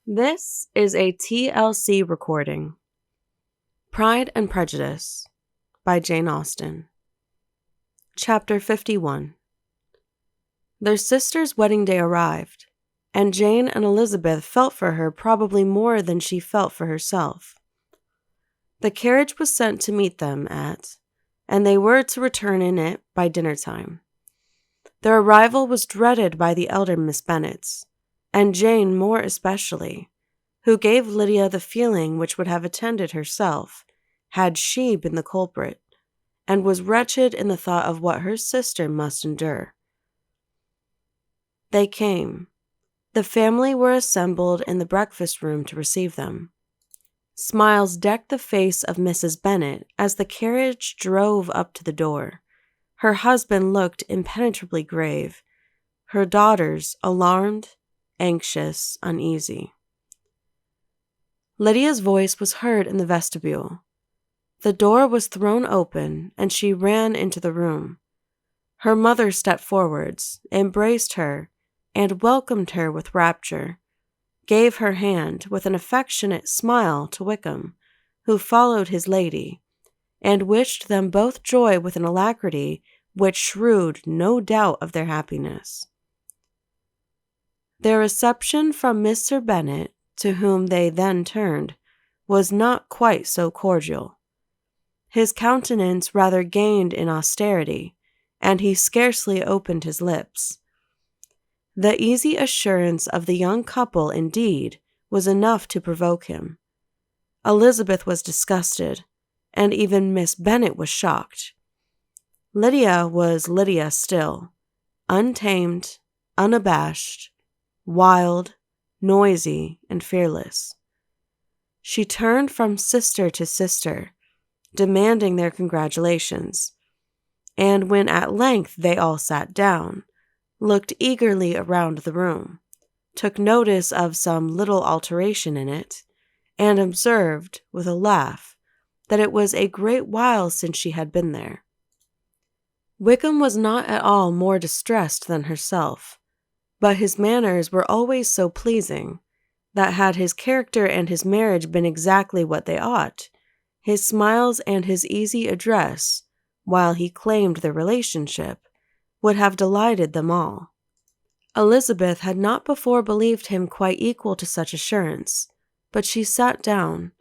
This is a TLC recording. Pride and Prejudice by Jane Austen. Chapter 51. Their sister's wedding day arrived, and Jane and Elizabeth felt for her probably more than she felt for herself. The carriage was sent to meet them and they were to return in it by dinner time. Their arrival was dreaded by the elder Miss Bennets, and Jane more especially, who gave Lydia the feeling which would have attended herself had she been the culprit, and was wretched in the thought of what her sister must endure. They came. The family were assembled in the breakfast room to receive them. Smiles decked the face of Mrs. Bennet as the carriage drove up to the door. Her husband looked impenetrably grave, her daughters alarmed, anxious, uneasy. Lydia's voice was heard in the vestibule. The door was thrown open, and she ran into the room. Her mother stepped forwards, embraced her, and welcomed her with rapture, gave her hand with an affectionate smile to Wickham, who followed his lady, and wished them both joy with an alacrity which shrewd no doubt of their happiness. Their reception from Mr. Bennet, to whom they then turned, was not quite so cordial. His countenance rather gained in austerity, and he scarcely opened his lips. The easy assurance of the young couple, indeed, was enough to provoke him. Elizabeth was disgusted, and even Miss Bennet was shocked. Lydia was Lydia still, untamed, unabashed, wild, noisy, and fearless. She turned from sister to sister, demanding their congratulations, and when at length they all sat down, looked eagerly around the room, took notice of some little alteration in it, and observed, with a laugh, that it was a great while since she had been there. Wickham was not at all more distressed than herself, but his manners were always so pleasing that had his character and his marriage been exactly what they ought, his smiles and his easy address, while he claimed their relationship, would have delighted them all. Elizabeth had not before believed him quite equal to such assurance, but she sat down,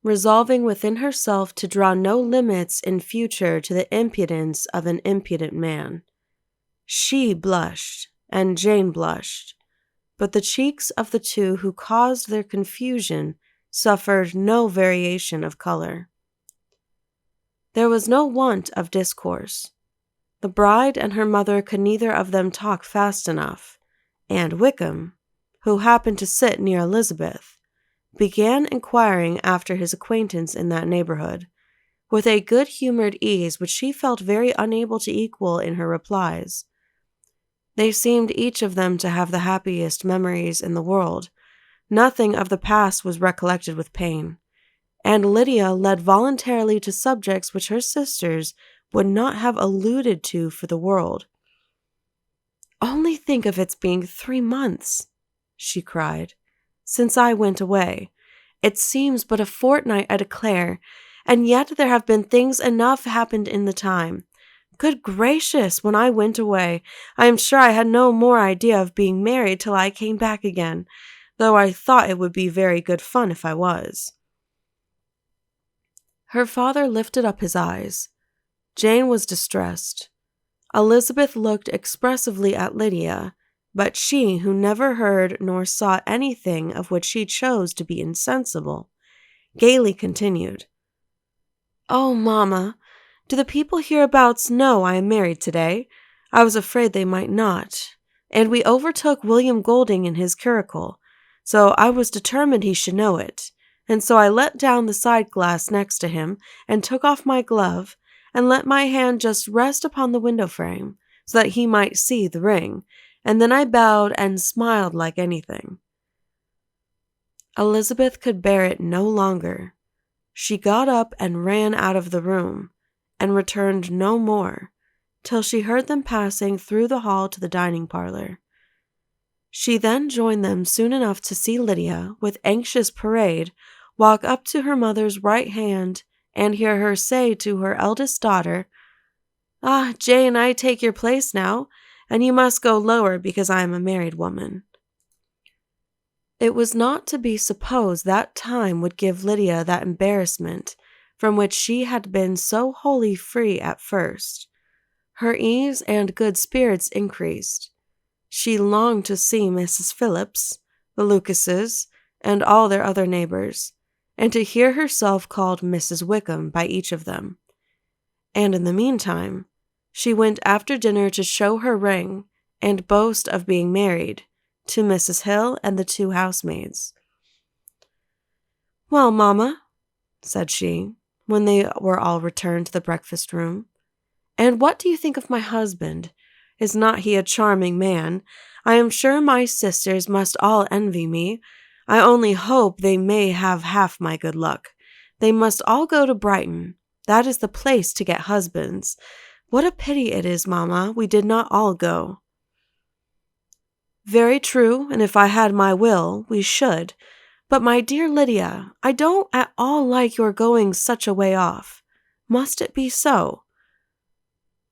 resolving within herself to draw no limits in future to the impudence of an impudent man. She blushed, and Jane blushed, but the cheeks of the two who caused their confusion suffered no variation of color. There was no want of discourse. The bride and her mother could neither of them talk fast enough, and Wickham, who happened to sit near Elizabeth, began inquiring after his acquaintance in that neighborhood, with a good-humored ease which she felt very unable to equal in her replies. They seemed each of them to have the happiest memories in the world. Nothing of the past was recollected with pain, and Lydia led voluntarily to subjects which her sisters would not have alluded to for the world. "Only think of its being 3 months," she cried, "since I went away. It seems but a fortnight, I declare, and yet there have been things enough happened in the time. Good gracious, when I went away, I am sure I had no more idea of being married till I came back again, though I thought it would be very good fun if I was." Her father lifted up his eyes. Jane was distressed. Elizabeth looked expressively at Lydia, but she, who never heard nor saw anything of which she chose to be insensible, gaily continued, "Oh, mamma, do the people hereabouts know I am married today? I was afraid they might not, and we overtook William Golding in his curricle, so I was determined he should know it, and so I let down the side glass next to him, and took off my glove, and let my hand just rest upon the window frame, so that he might see the ring, and then I bowed and smiled like anything." Elizabeth could bear it no longer. She got up and ran out of the room, and returned no more, till she heard them passing through the hall to the dining parlor. She then joined them soon enough to see Lydia, with anxious parade, walk up to her mother's right hand and hear her say to her eldest daughter, "Ah, Jane, I take your place now, and you must go lower because I am a married woman." It was not to be supposed that time would give Lydia that embarrassment from which she had been so wholly free at first. Her ease and good spirits increased. She longed to see Mrs. Phillips, the Lucases, and all their other neighbors, and to hear herself called Mrs. Wickham by each of them. And in the meantime, she went after dinner to show her ring and boast of being married to Mrs. Hill and the 2 housemaids. "Well, Mamma," said she, when they were all returned to the breakfast room, "and what do you think of my husband? Is not he a charming man? I am sure my sisters must all envy me. I only hope they may have half my good luck. They must all go to Brighton. That is the place to get husbands. What a pity it is, Mamma, we did not all go." "Very true, and if I had my will, we should. But my dear Lydia, I don't at all like your going such a way off. Must it be so?"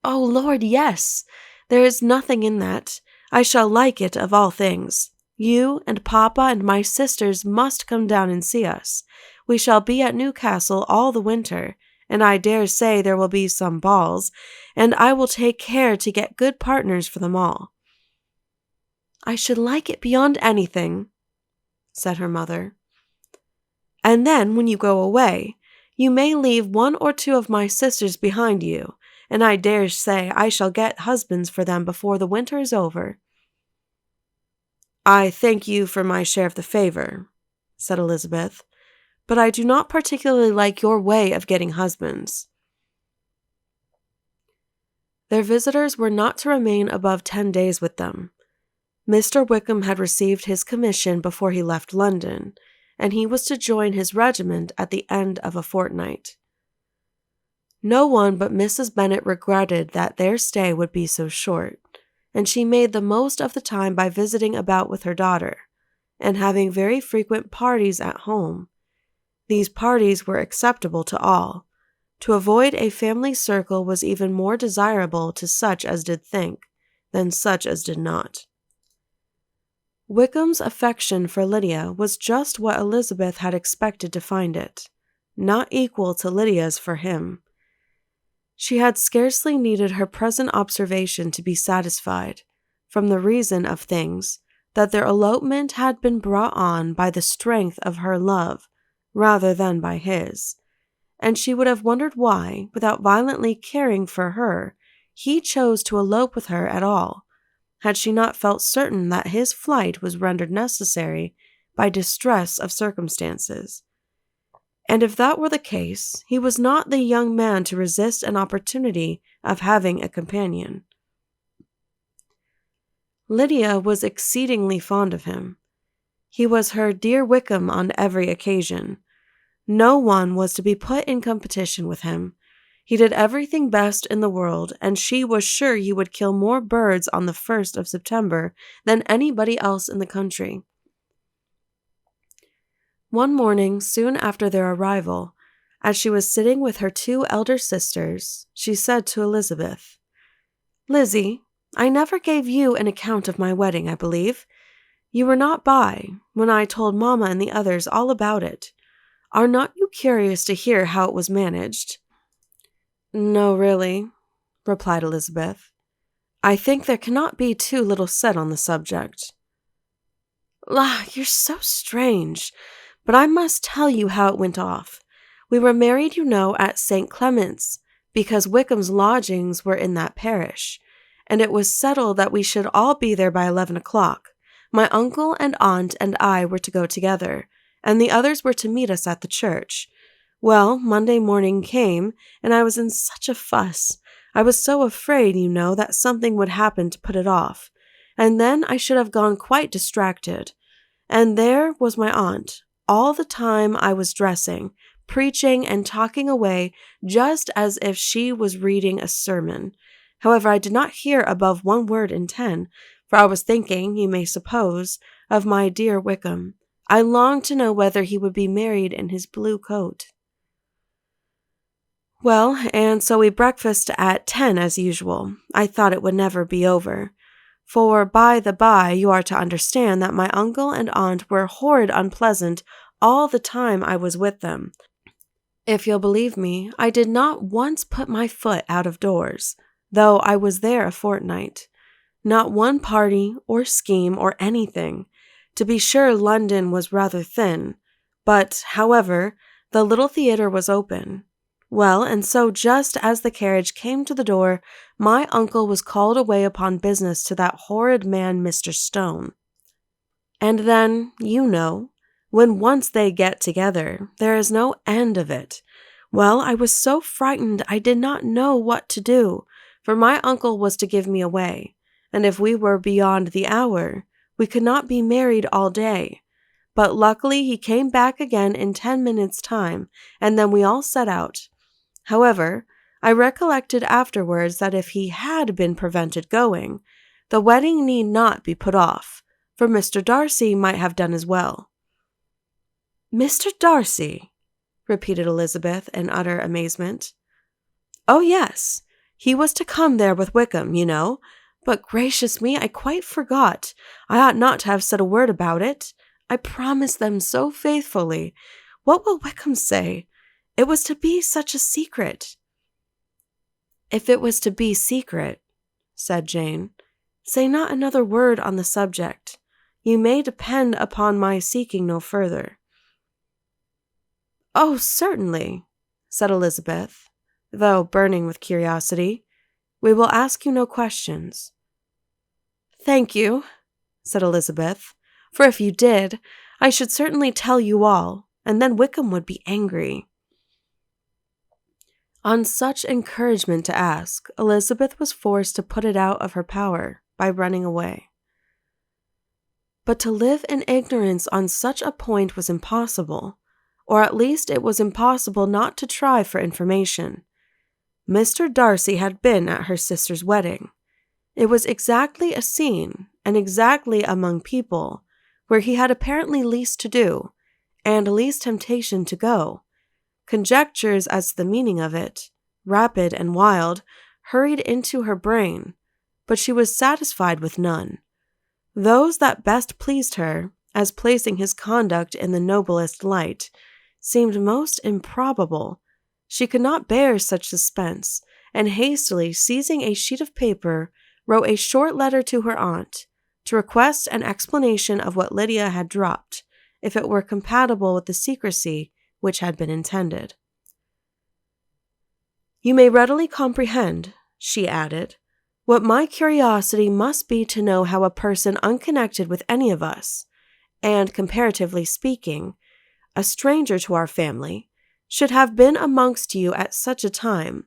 "Oh, Lord, yes. There is nothing in that. I shall like it of all things. You and Papa and my sisters must come down and see us. We shall be at Newcastle all the winter, and I dare say there will be some balls, and I will take care to get good partners for them all." "I should like it beyond anything," said her mother. "And then, when you go away, you may leave 1 or 2 of my sisters behind you, and I dare say I shall get husbands for them before the winter is over." "I thank you for my share of the favor," said Elizabeth, "but I do not particularly like your way of getting husbands." Their visitors were not to remain above 10 days with them. Mr. Wickham had received his commission before he left London, and he was to join his regiment at the end of a fortnight. No one but Mrs. Bennet regretted that their stay would be so short, and she made the most of the time by visiting about with her daughter, and having very frequent parties at home. These parties were acceptable to all. To avoid a family circle was even more desirable to such as did think than such as did not. Wickham's affection for Lydia was just what Elizabeth had expected to find it, not equal to Lydia's for him. She had scarcely needed her present observation to be satisfied, from the reason of things, that their elopement had been brought on by the strength of her love rather than by his, and she would have wondered why, without violently caring for her, he chose to elope with her at all, had she not felt certain that his flight was rendered necessary by distress of circumstances. And if that were the case, he was not the young man to resist an opportunity of having a companion. Lydia was exceedingly fond of him. He was her dear Wickham on every occasion. No one was to be put in competition with him. He did everything best in the world, and she was sure he would kill more birds on the 1st of September than anybody else in the country. One morning, soon after their arrival, as she was sitting with her 2 elder sisters, she said to Elizabeth, "Lizzie, I never gave you an account of my wedding, I believe. You were not by when I told Mamma and the others all about it. Are not you curious to hear how it was managed?" "No, really," replied Elizabeth. "I think there cannot be too little said on the subject." "La, you're so strange. But I must tell you how it went off. We were married, you know, at St. Clement's, because Wickham's lodgings were in that parish, and it was settled that we should all be there by 11 o'clock. My uncle and aunt and I were to go together, and the others were to meet us at the church. Well, Monday morning came, and I was in such a fuss. I was so afraid, you know, that something would happen to put it off, and then I should have gone quite distracted. And there was my aunt, all the time I was dressing, preaching and talking away just as if she was reading a sermon. However, I did not hear above 1 word in 10, for I was thinking, you may suppose, of my dear Wickham. I longed to know whether he would be married in his blue coat. Well, and so we breakfasted at 10 as usual. I thought it would never be over. For, by the by, you are to understand that my uncle and aunt were horrid unpleasant all the time I was with them. If you'll believe me, I did not once put my foot out of doors, though I was there a fortnight. Not one party or scheme or anything. To be sure, London was rather thin, but, however, the little theatre was open. Well, and so just as the carriage came to the door, my uncle was called away upon business to that horrid man Mr. Stone. And then, you know, when once they get together, there is no end of it. Well, I was so frightened I did not know what to do, for my uncle was to give me away, and if we were beyond the hour, we could not be married all day. But luckily he came back again in 10 minutes' time, and then we all set out. However, I recollected afterwards that if he had been prevented going, the wedding need not be put off, for Mr. Darcy might have done as well. Mr. Darcy? Repeated Elizabeth in utter amazement. Oh, yes. He was to come there with Wickham, you know. But gracious me, I quite forgot. I ought not to have said a word about it. I promised them so faithfully. What will Wickham say? It was to be such a secret. If it was to be secret, said Jane, say not another word on the subject. You may depend upon my seeking no further. Oh, certainly, said Elizabeth, though burning with curiosity. We will ask you no questions. Thank you, said Elizabeth, for if you did, I should certainly tell you all, and then Wickham would be angry. On such encouragement to ask, Elizabeth was forced to put it out of her power by running away. But to live in ignorance on such a point was impossible, or at least it was impossible not to try for information. Mr. Darcy had been at her sister's wedding. It was exactly a scene, and exactly among people, where he had apparently least to do, and least temptation to go. Conjectures as to the meaning of it, rapid and wild, hurried into her brain, but she was satisfied with none. Those that best pleased her, as placing his conduct in the noblest light, seemed most improbable. She could not bear such suspense, and hastily seizing a sheet of paper, wrote a short letter to her aunt, to request an explanation of what Lydia had dropped, if it were compatible with the secrecy which had been intended. You may readily comprehend, she added, what my curiosity must be to know how a person unconnected with any of us, and, comparatively speaking, a stranger to our family, should have been amongst you at such a time.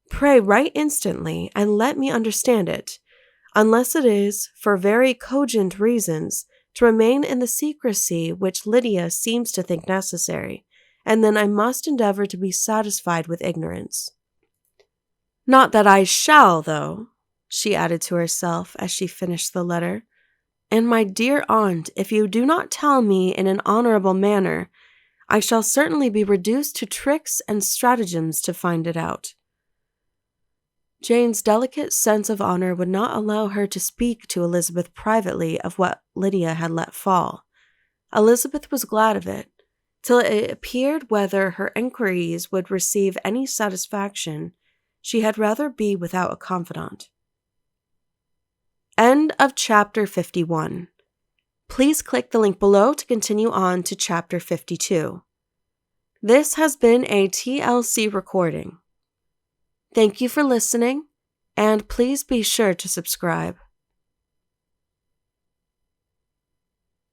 Pray write instantly, and let me understand it, unless it is, for very cogent reasons, to remain in the secrecy which Lydia seems to think necessary, and then I must endeavor to be satisfied with ignorance. Not that I shall, though, she added to herself as she finished the letter. And my dear aunt, if you do not tell me in an honorable manner, I shall certainly be reduced to tricks and stratagems to find it out. Jane's delicate sense of honor would not allow her to speak to Elizabeth privately of what Lydia had let fall. Elizabeth was glad of it, till it appeared whether her inquiries would receive any satisfaction. She had rather be without a confidant. End of chapter 51. Please click the link below to continue on to chapter 52. This has been a TLC recording. Thank you for listening, and please be sure to subscribe.